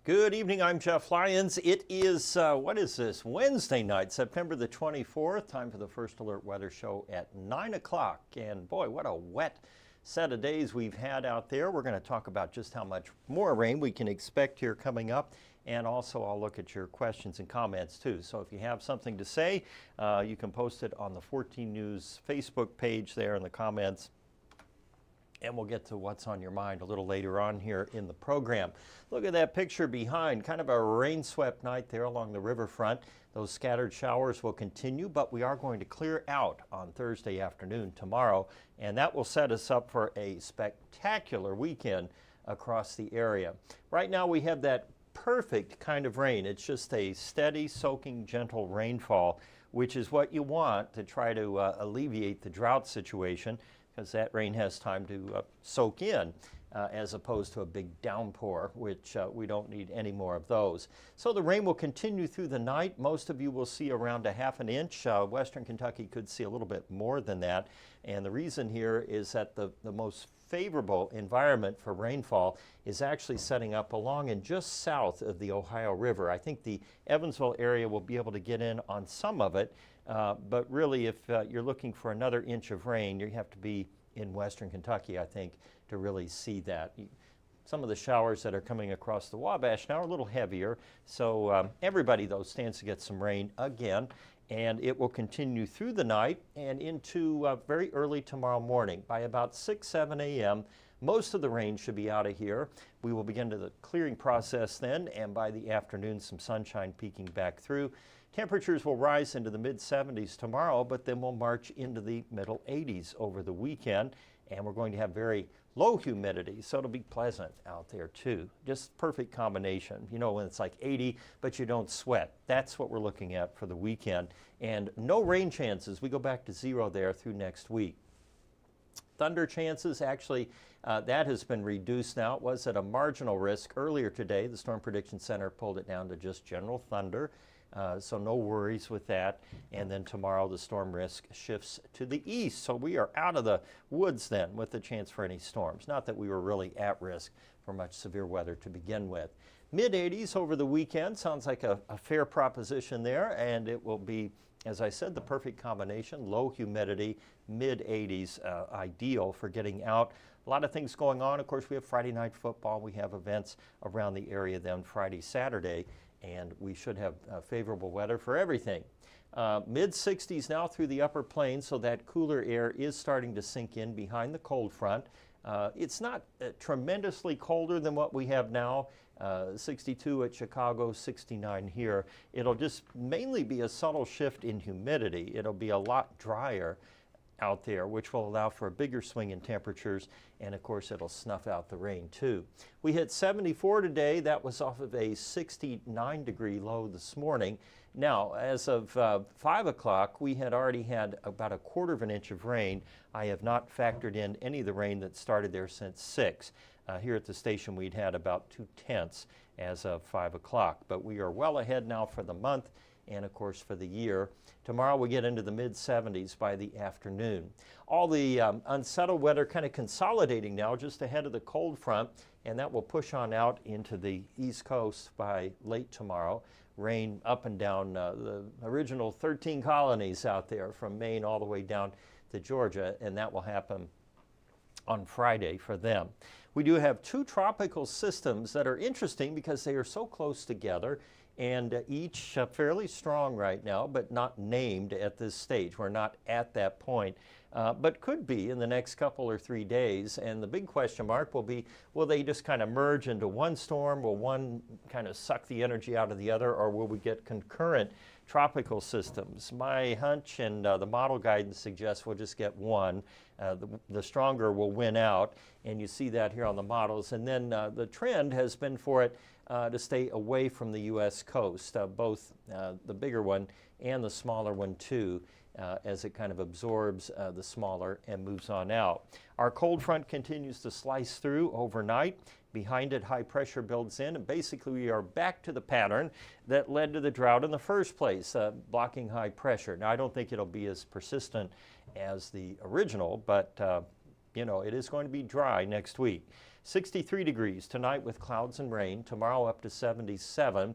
Good evening, I'm Jeff Lyons. It is, what is this, Wednesday night, September the 24th, time for the First Alert Weather Show at 9 o'clock. And boy, what a wet set of days we've had out there. We're going to talk about just how much more rain we can expect here coming up. And also I'll look at your questions and comments too. So if you have something to say, you can post it on the 14 News Facebook page there in the comments. And we'll get to what's on your mind a little later on here in the program. Look at that picture behind, kind of a rain-swept night there along the riverfront. Those scattered showers will continue, but we are going to clear out on Thursday afternoon tomorrow, and that will set us up for a spectacular weekend across the area. Right now we have that perfect kind of rain. It's just a steady, soaking, gentle rainfall, which is what you want to try to alleviate the drought situation, because that rain has time to soak in as opposed to a big downpour, which we don't need any more of those. So the rain will continue through the night. Most of you will see around a half an inch. Western Kentucky could see a little bit more than that. And the reason here is that the most favorable environment for rainfall is actually setting up along and just south of the Ohio River. I think the Evansville area will be able to get in on some of it. But really, if you're looking for another inch of rain, you have to be in Western Kentucky, I think, to really see that. Some of the showers that are coming across the Wabash now are a little heavier, so everybody, though, stands to get some rain again, and it will continue through the night and into very early tomorrow morning. By about 6, 7 a.m., most of the rain should be out of here. We will begin the clearing process then, and by the afternoon, some sunshine peeking back through. Temperatures will rise into the mid-70s tomorrow, but then we'll march into the middle 80s over the weekend, and we're going to have very low humidity, so it'll be pleasant out there too. Just perfect combination. You know, when it's like 80, but you don't sweat. That's what we're looking at for the weekend. And no rain chances. We go back to 0 there through next week. Thunder chances, actually, that has been reduced now. It was at a marginal risk earlier today. The Storm Prediction Center pulled it down to just general thunder. So no worries with that. And then tomorrow the storm risk shifts to the east. So we are out of the woods then with the chance for any storms. Not that we were really at risk for much severe weather to begin with. Mid-80s over the weekend sounds like a fair proposition there, and it will be, as I said, the perfect combination. Low humidity, mid-80s, ideal for getting out. A lot of things going on. Of course, we have Friday night football. We have events around the area then Friday, Saturday, and we should have favorable weather for everything. Mid-60s now through the upper plains, so that cooler air is starting to sink in behind the cold front. It's not tremendously colder than what we have now. 62 at Chicago, 69 here. It'll just mainly be a subtle shift in humidity. It'll be a lot drier out there, which will allow for a bigger swing in temperatures, and of course it'll snuff out the rain too. We hit 74 today. That was off of a 69-degree low this morning. Now, as of 5 o'clock, we had already had about 1/4 inch of rain. I have not factored in any of the rain that started there since 6. Here at the station, we'd had about 2/10 as of 5 o'clock, but we are well ahead now for the month and of course for the year. Tomorrow we get into the mid-70s by the afternoon. All the unsettled weather kind of consolidating now just ahead of the cold front, and that will push on out into the East Coast by late tomorrow. Rain up and down the original 13 colonies out there from Maine all the way down to Georgia, and that will happen on Friday for them. We do have 2 tropical systems that are interesting because they are so close together, and each fairly strong right now, but not named at this stage. We're not at that point, but could be in the next couple or 3 days. And the big question mark will be, will they just kind of merge into one storm? Will one kind of suck the energy out of the other, or will we get concurrent tropical systems? My hunch and the model guidance suggests we'll just get one. The stronger will win out, and you see that here on the models. And then the trend has been for it to stay away from the U.S. coast, both the bigger one and the smaller one too, as it kind of absorbs the smaller and moves on out. Our cold front continues to slice through overnight. Behind it, high pressure builds in, and basically we are back to the pattern that led to the drought in the first place, blocking high pressure. Now, I don't think it'll be as persistent as the original, but you know, it is going to be dry next week. 63 degrees tonight with clouds and rain. Tomorrow up to 77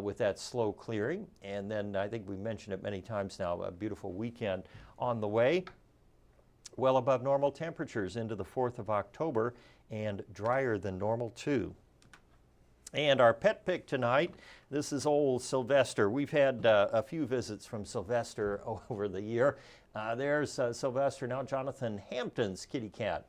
with that slow clearing. And then I think we mentioned it many times now, a beautiful weekend on the way. Well above normal temperatures into the 4th of October and drier than normal too. And our pet pick tonight, this is old Sylvester. We've had a few visits from Sylvester over the year. There's Sylvester, now Jonathan Hampton's kitty cat,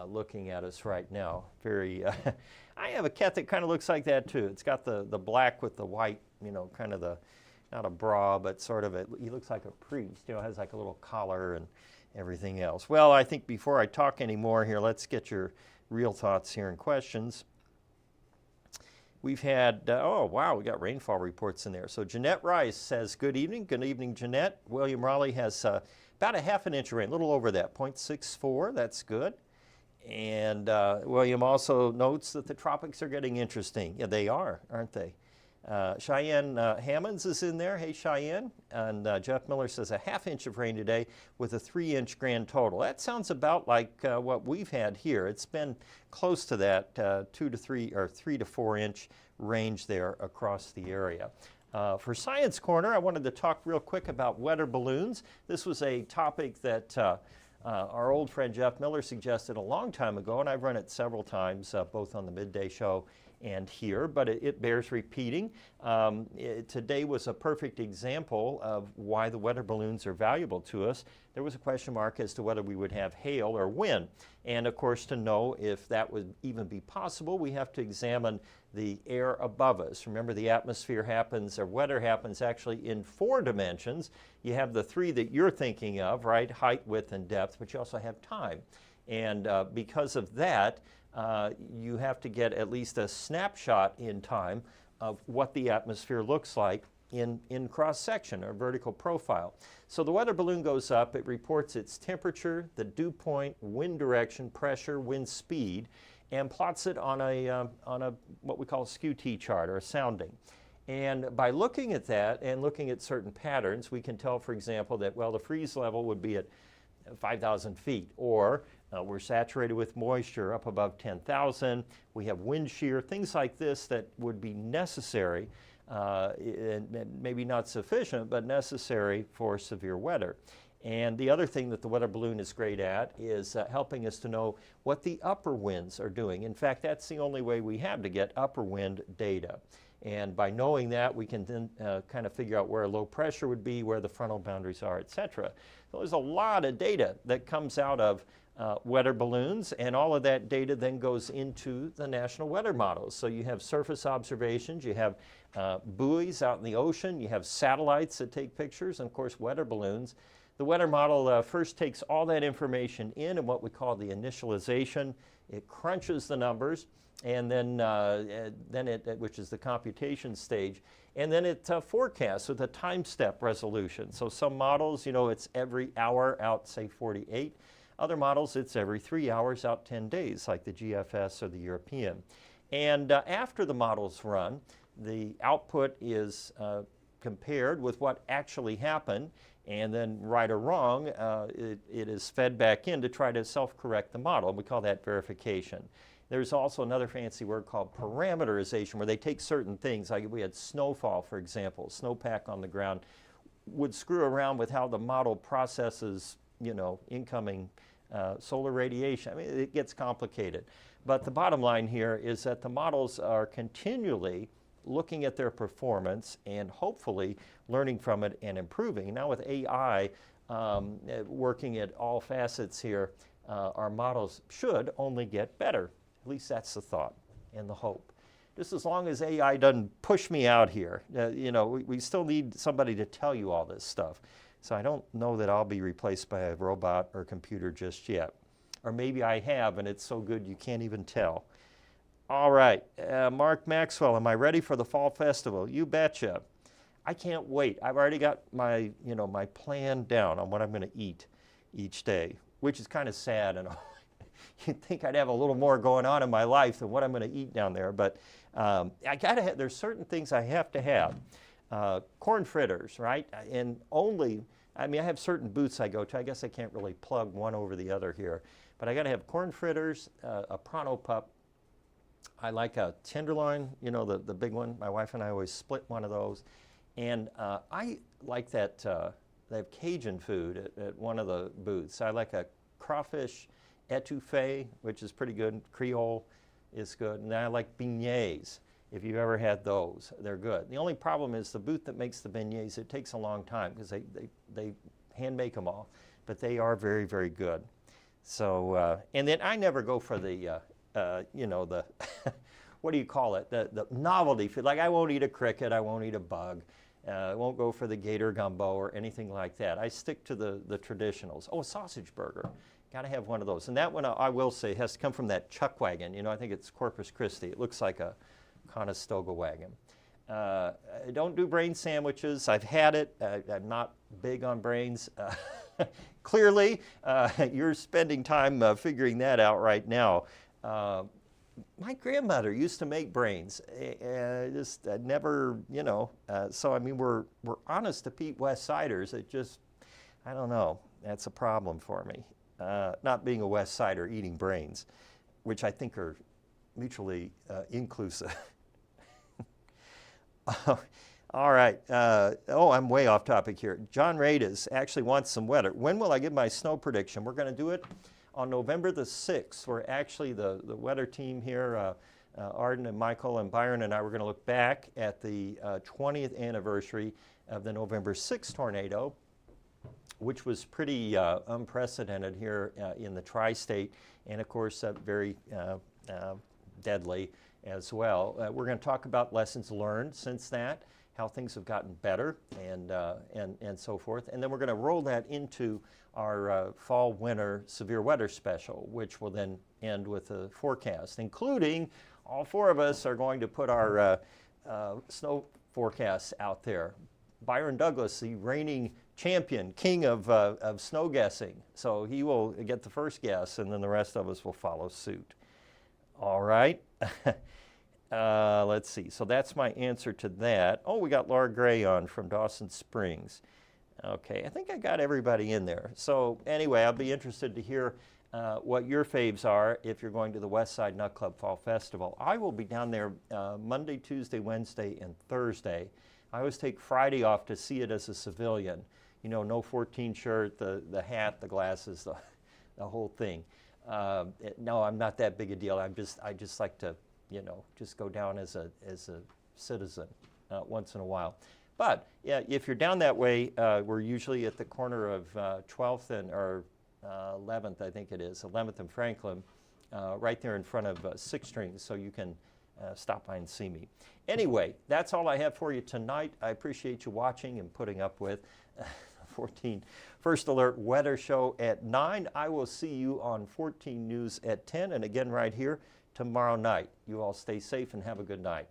looking at us right now. Very, I have a cat that kind of looks like that too. It's got the black with the white, you know, kind of the, not a bra, but sort of he looks like a priest, you know, has like a little collar and everything else. Well, I think before I talk anymore here, let's get your real thoughts here and questions. We've had, oh wow, we got rainfall reports in there. So Jeanette Rice says, good evening, Jeanette. William Raleigh has about a half an inch of rain, a little over that, 0.64, that's good. And William also notes that the tropics are getting interesting. Yeah, they are, aren't they? Cheyenne Hammonds is in there. Hey, Cheyenne. And Jeff Miller says a half inch of rain today with a 3-inch grand total. That sounds about like what we've had here. It's been close to that 2 to 3 or 3 to 4 inch range there across the area. For Science Corner, I wanted to talk real quick about weather balloons. This was a topic that our old friend Jeff Miller suggested a long time ago, and I've run it several times, both on the midday show and here, but it bears repeating. Today was a perfect example of why the weather balloons are valuable to us. There was a question mark as to whether we would have hail or wind. And of course, to know if that would even be possible, we have to examine the air above us. Remember, the atmosphere happens, or weather happens actually in 4 dimensions. You have the 3 that you're thinking of, right? Height, width, and depth, but you also have time. And because of that, you have to get at least a snapshot in time of what the atmosphere looks like in cross-section or vertical profile. So the weather balloon goes up, it reports its temperature, the dew point, wind direction, pressure, wind speed, and plots it on a what we call a skew-T chart or a sounding. And by looking at that and looking at certain patterns, we can tell, for example, that, well, the freeze level would be at 5,000 feet, or we're saturated with moisture up above 10,000. We have wind shear, things like this that would be necessary, and maybe not sufficient, but necessary for severe weather. And the other thing that the weather balloon is great at is helping us to know what the upper winds are doing. In fact, that's the only way we have to get upper wind data. And by knowing that, we can then kind of figure out where low pressure would be, where the frontal boundaries are, etc. So there's a lot of data that comes out of weather balloons, and all of that data then goes into the national weather models. So you have surface observations, you have buoys out in the ocean, you have satellites that take pictures, and of course weather balloons. The weather model first takes all that information in what we call the initialization. It crunches the numbers, and then which is the computation stage, and then it forecasts with a time step resolution. So some models, you know, it's every hour out, say 48. Other models, it's every 3 hours out 10 days, like the GFS or the European. And after the models run, the output is compared with what actually happened, and then right or wrong, it is fed back in to try to self-correct the model. We call that verification. There's also another fancy word called parameterization, where they take certain things, like if we had snowfall, for example, snowpack on the ground, would screw around with how the model processes, you know, incoming solar radiation. I mean, it gets complicated. But the bottom line here is that the models are continually looking at their performance and hopefully learning from it and improving. Now with AI working at all facets here, our models should only get better. At least that's the thought and the hope. Just as long as AI doesn't push me out here, you know, we still need somebody to tell you all this stuff. So I don't know that I'll be replaced by a robot or computer just yet. Or maybe I have, and it's so good you can't even tell. All right, Mark Maxwell, am I ready for the Fall Festival? You betcha. I can't wait. I've already got my, you know, my plan down on what I'm going to eat each day, which is kind of sad. And you'd think I'd have a little more going on in my life than what I'm going to eat down there. But I gotta have, there's certain things I have to have. Corn fritters, right? And only, I mean, I have certain booths I go to. I guess I can't really plug one over the other here. But I got to have corn fritters, a pronto pup. I like a tenderloin, you know, the big one. My wife and I always split one of those. And I like that, they have Cajun food at one of the booths. I like a crawfish etouffee, which is pretty good. Creole is good. And I like beignets. If you've ever had those, they're good. The only problem is the booth that makes the beignets, it takes a long time because they hand make them all. But they are very, very good. So, and then I never go for the, you know, the, what do you call it? The novelty food. Like I won't eat a cricket, I won't eat a bug. I won't go for the gator gumbo or anything like that. I stick to the traditionals. Oh, a sausage burger. Got to have one of those. And that one, I will say, has to come from that chuck wagon. You know, I think it's Corpus Christi. It looks like a Conestoga wagon. I don't do brain sandwiches. I've had it. I'm not big on brains. Clearly, you're spending time figuring that out right now. My grandmother used to make brains. Just never, you know. So I mean, we're honest to Pete West Siders. It just, I don't know. That's a problem for me. Not being a West Sider, eating brains, which I think are mutually inclusive. All right. Oh, I'm way off topic here. John Raidas actually wants some weather. When will I give my snow prediction? We're going to do it on November the 6th. We're actually, the weather team here, Arden and Michael and Byron and I, we're going to look back at the 20th anniversary of the November 6th tornado, which was pretty unprecedented here in the tri-state, and of course very deadly as well. We're going to talk about lessons learned since that, how things have gotten better, and so forth. And then we're going to roll that into our fall-winter severe weather special, which will then end with a forecast, including all four of us are going to put our snow forecasts out there. Byron Douglas, the reigning champion, king of snow guessing. So he will get the first guess, and then the rest of us will follow suit. All right. Let's see. So that's my answer to that. Oh, we got Laura Gray on from Dawson Springs. Okay, I think I got everybody in there. So anyway, I'll be interested to hear what your faves are if you're going to the West Side Nut Club Fall Festival. I will be down there Monday, Tuesday, Wednesday, and Thursday. I always take Friday off to see it as a civilian. You know, no 14 shirt, the hat, the glasses, the whole thing. No, I'm not that big a deal. I just like to, you know, just go down as a citizen once in a while. But yeah, if you're down that way, we're usually at the corner of 12th and or 11th, I think it is, 11th and Franklin, right there in front of Sixth String, so you can stop by and see me. Anyway, that's all I have for you tonight. I appreciate you watching and putting up with 14First Alert Weather Show at 9. I will see you on 14 News at 10, and again right here tomorrow night. You all stay safe and have a good night.